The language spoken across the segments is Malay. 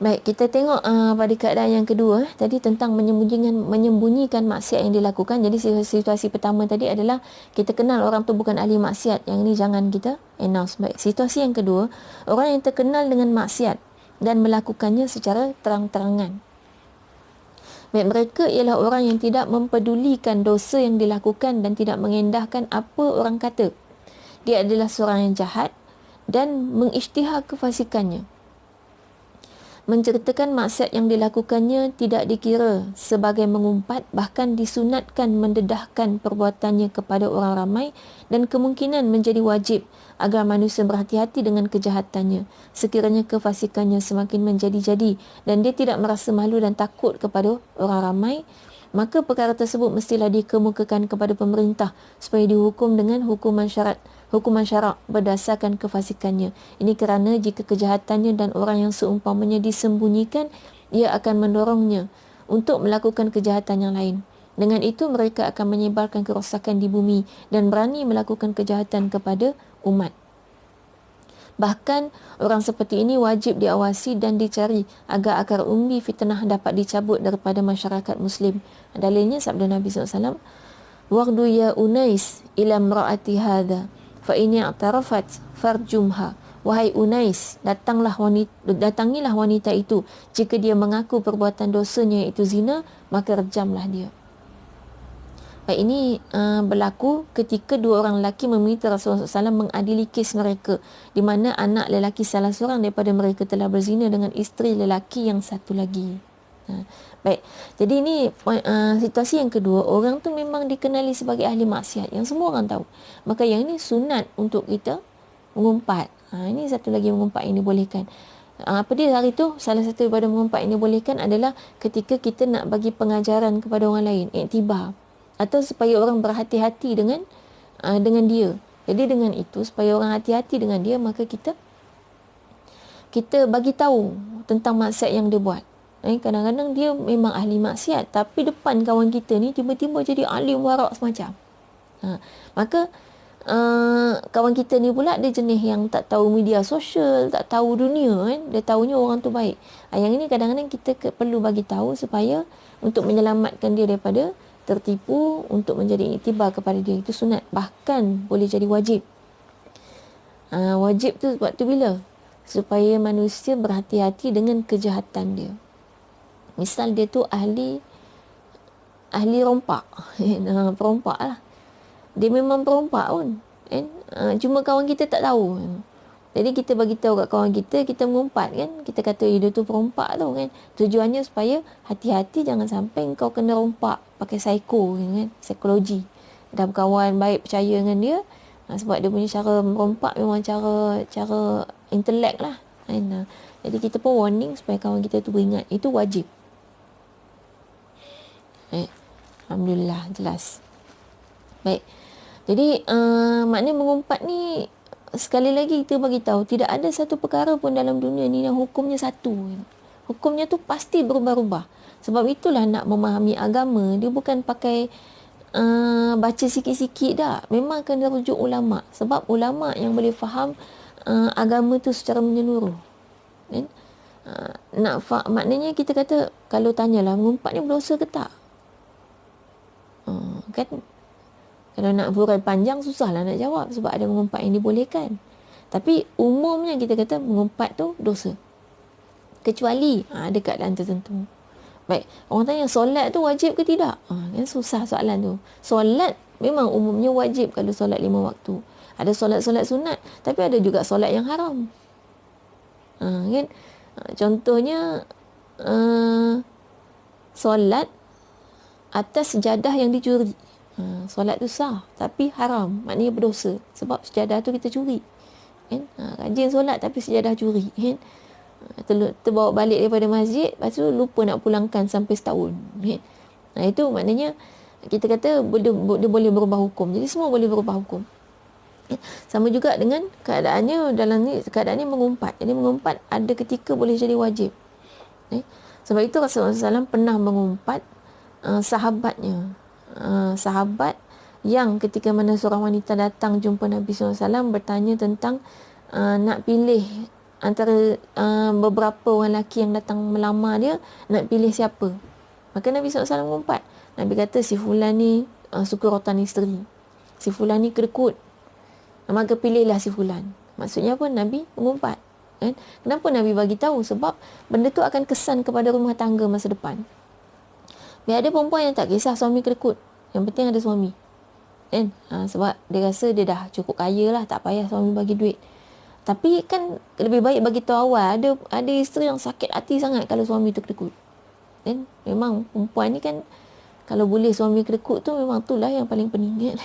Baik, kita tengok pada keadaan yang kedua tadi tentang menyembunyikan maksiat yang dilakukan. Jadi situasi pertama tadi adalah kita kenal orang tu bukan ahli maksiat. Yang ini jangan kita announce. Baik, situasi yang kedua, orang yang terkenal dengan maksiat dan melakukannya secara terang-terangan. Baik, mereka ialah orang yang tidak mempedulikan dosa yang dilakukan dan tidak mengendahkan apa orang kata. Dia adalah seorang yang jahat dan mengisytihar kefasikannya. Menceritakan maksiat yang dilakukannya tidak dikira sebagai mengumpat, bahkan disunatkan mendedahkan perbuatannya kepada orang ramai dan kemungkinan menjadi wajib agar manusia berhati-hati dengan kejahatannya sekiranya kefasikannya semakin menjadi-jadi dan dia tidak merasa malu dan takut kepada orang ramai, maka perkara tersebut mestilah dikemukakan kepada pemerintah supaya dihukum dengan hukuman syarak berdasarkan kefasikannya. Ini kerana jika kejahatannya dan orang yang seumpamanya disembunyikan, ia akan mendorongnya untuk melakukan kejahatan yang lain. Dengan itu mereka akan menyebarkan kerosakan di bumi dan berani melakukan kejahatan kepada umat. Bahkan orang seperti ini wajib diawasi dan dicari agar akar umbi fitnah dapat dicabut daripada masyarakat Muslim. Dalilnya sabda Nabi SAW, "Waqdu ya Unais ila imra'ati hadha fa in i'tarafat farjumha." Wahai Unais, datangilah wanita itu. Jika dia mengaku perbuatan dosanya iaitu zina, maka rejamlah dia. Baik, ini berlaku ketika dua orang lelaki meminta Rasulullah SAW mengadili kes mereka, di mana anak lelaki salah seorang daripada mereka telah berzina dengan isteri lelaki yang satu lagi. Baik, jadi ini situasi yang kedua, orang tu memang dikenali sebagai ahli maksiat yang semua orang tahu. Maka yang ini sunat untuk kita mengumpat. Ini satu lagi mengumpat yang dibolehkan. Apa dia hari tu? Salah satu daripada mengumpat yang dibolehkan adalah ketika kita nak bagi pengajaran kepada orang lain, iktibar, atau supaya orang berhati-hati dengan dia. Jadi dengan itu, supaya orang hati-hati dengan dia, maka kita bagi tahu tentang maksiat yang dia buat. Kadang-kadang dia memang ahli maksiat, tapi depan kawan kita ni tiba-tiba jadi alim warak semacam. Maka kawan kita ni pula dia jenis yang tak tahu media sosial, tak tahu dunia kan. Dia tahunya orang tu baik. Yang ini kadang-kadang kita perlu bagi tahu supaya untuk menyelamatkan dia daripada tertipu, untuk menjadi iktibar kepada dia. Itu sunat, bahkan boleh jadi wajib. Wajib tu waktu bila? Supaya manusia berhati-hati dengan kejahatan dia. Misal dia tu ahli rompak, perompak lah. Dia memang perompak pun, kan? Cuma kawan kita tak tahu. Jadi kita bagi tahu kat kawan kita, kita mengumpat kan, kita kata dia tu perompak tu kan. Tujuannya supaya hati-hati, jangan sampai kau kena rompak pakai psycho kan, psikologi. Dah berkawan baik, percaya dengan dia, sebab dia punya cara merompak memang cara intelek lah kan. Jadi kita pun warning supaya kawan kita tu beringat. Itu wajib. Alhamdulillah, jelas. Baik. Jadi maknanya mengumpat ni, sekali lagi kita bagi tahu, tidak ada satu perkara pun dalam dunia ni yang hukumnya satu. Hukumnya tu pasti berubah-ubah. Sebab itulah nak memahami agama, dia bukan pakai baca sikit-sikit dah. Memang kena rujuk ulama. Sebab ulama yang boleh faham agama tu secara menyeluruh. Kan? Maknanya kita kata, kalau tanyalah mengumpat ni berdosa ke tak? Kan? Kalau nak hurai panjang, susahlah nak jawab sebab ada mengumpat yang dibolehkan. Tapi umumnya kita kata mengumpat tu dosa. Kecuali ada keadaan tertentu. Baik, orang tanya solat tu wajib ke tidak? Kan susah soalan tu. Solat memang umumnya wajib kalau solat 5 waktu. Ada solat-solat sunat, tapi ada juga solat yang haram. Kan? Contohnya solat atas sejadah yang dicuri. Solat tu sah tapi haram, maknanya berdosa sebab sejadah tu kita curi kan. Rajin solat tapi sejadah curi kan. Terbawa balik daripada masjid, lepas tu lupa nak pulangkan sampai setahun kan. Itu maknanya kita kata dia boleh berubah hukum. Jadi semua boleh berubah hukum. Sama juga dengan keadaannya dalam ni, keadaan ni mengumpat. Jadi mengumpat ada ketika boleh jadi wajib. Sebab itu Rasulullah SAW pernah mengumpat sahabatnya. Sahabat yang ketika mana seorang wanita datang jumpa Nabi SAW bertanya tentang nak pilih antara beberapa orang lelaki yang datang melamar dia, nak pilih siapa. Maka Nabi SAW mengumpat. Nabi kata si fulan ni suka rotan isteri, si fulan ni kedekut, maka pilihlah si fulan. Maksudnya apa? Nabi mengumpat, kan? Kenapa Nabi bagi tahu? Sebab benda tu akan kesan kepada rumah tangga masa depan. Biar ada perempuan yang tak kisah suami kedekut, yang penting ada suami, kan? Sebab dia rasa dia dah cukup kaya lah, tak payah suami bagi duit. Tapi kan lebih baik bagi tahu awal. Ada isteri yang sakit hati sangat kalau suami tu kedekut, kan? Memang perempuan ni kan, kalau boleh suami kedekut tu memang itulah yang paling pening, kan?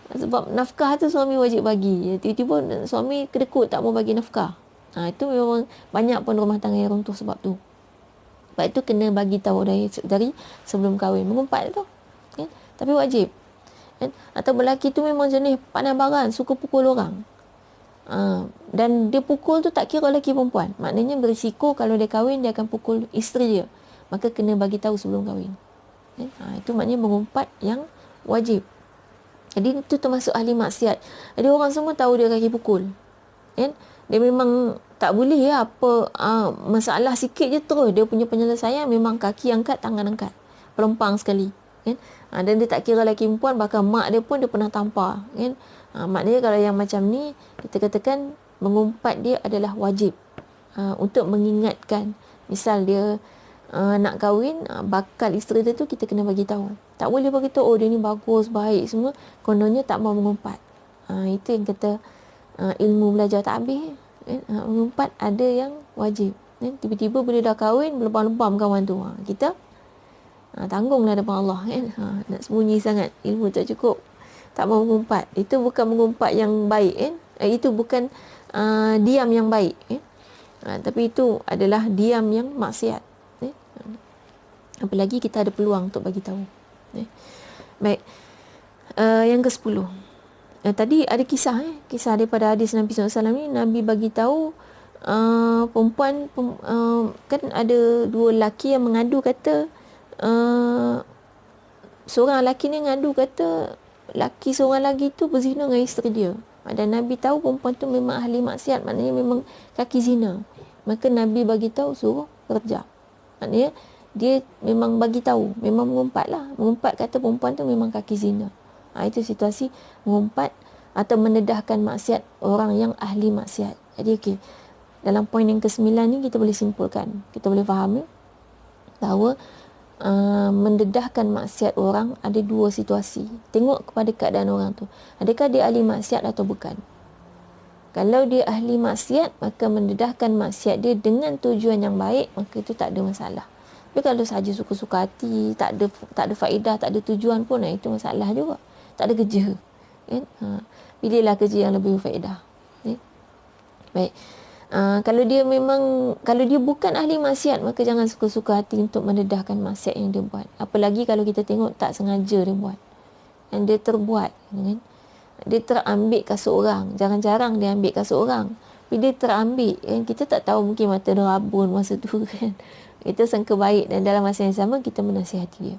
Sebab nafkah tu suami wajib bagi, tiba-tiba suami kedekut tak mau bagi nafkah. Itu memang banyak pun rumah tangga yang runtuh sebab tu. Sebab itu kena bagi tahu dari sebelum kahwin, mengumpat tu, kan? Tapi wajib, kan? Atau lelaki tu memang jenis pandai baran, suka pukul orang, dan dia pukul tu tak kira lelaki perempuan, maknanya berisiko kalau dia kahwin dia akan pukul isteri dia, maka kena bagi tahu sebelum kahwin, kan? Itu maknanya mengumpat yang wajib. Jadi itu termasuk ahli maksiat. Jadi orang semua tahu dia kaki pukul, kan? Dia memang tak boleh ya, apa masalah sikit je terus dia punya penyelesaian memang kaki angkat, tangan angkat, pelempang sekali, kan? Dan dia tak kira lelaki perempuan, bahkan mak dia pun dia pernah tampar, kan? Maknanya kalau yang macam ni, kita katakan mengumpat dia adalah wajib, untuk mengingatkan. Misal dia nak kahwin, bakal isteri dia tu kita kena bagi tahu. Tak boleh bagi tahu, oh dia ni bagus, baik semua, kononnya tak mau mengumpat. Itu yang kata ilmu belajar tak habis, kan? Mengumpat ada yang wajib, kan? Tiba-tiba bila dah kahwin, lebam-lebam kawan tu, kita tanggunglah depan Allah, kan? Nak sembunyi sangat, ilmu tak cukup, tak mau mengumpat. Itu bukan mengumpat yang baik, kan? Itu bukan diam yang baik, kan? Tapi itu adalah diam yang maksiat, kan? Apalagi kita ada peluang untuk bagi tahu, kan? Baik, yang ke-10, tadi ada kisah daripada hadis Nabi SAW ni. Nabi bagi tahu perempuan, kan ada dua lelaki yang mengadu, kata seorang lelaki ni ngadu kata lelaki seorang lagi tu berzina dengan isteri dia. Dan Nabi tahu perempuan tu memang ahli maksiat, maknanya memang kaki zina. Maka Nabi bagi tahu suruh rejam. Maknanya dia memang bagi tahu, memang mengumpat lah, mengumpat kata perempuan tu memang kaki zina. Itu situasi mengumpat atau mendedahkan maksiat orang yang ahli maksiat. Jadi okey, dalam poin yang ke-9 ni kita boleh simpulkan, kita boleh faham bahawa mendedahkan maksiat orang ada dua situasi. Tengok kepada keadaan orang tu, adakah dia ahli maksiat atau bukan. Kalau dia ahli maksiat, maka mendedahkan maksiat dia dengan tujuan yang baik, maka itu tak ada masalah. Tapi kalau sahaja suka-suka hati, tak ada faedah, tak ada tujuan pun, itu masalah juga. Tak ada kerja, kan? Pilihlah kerja yang lebih berfaedah, kan? Baik. Kalau dia bukan ahli maksiat, maka jangan suka-suka hati untuk mendedahkan maksiat yang dia buat. Apalagi kalau kita tengok tak sengaja dia buat, dan dia terbuat, kan? Dia terambil kasut orang. Jarang-jarang dia ambil kasut orang, tapi dia terambil, kan? Kita tak tahu, mungkin mata dia rabun masa tu, kan? Kita sangka baik, dan dalam masa yang sama kita menasihati dia.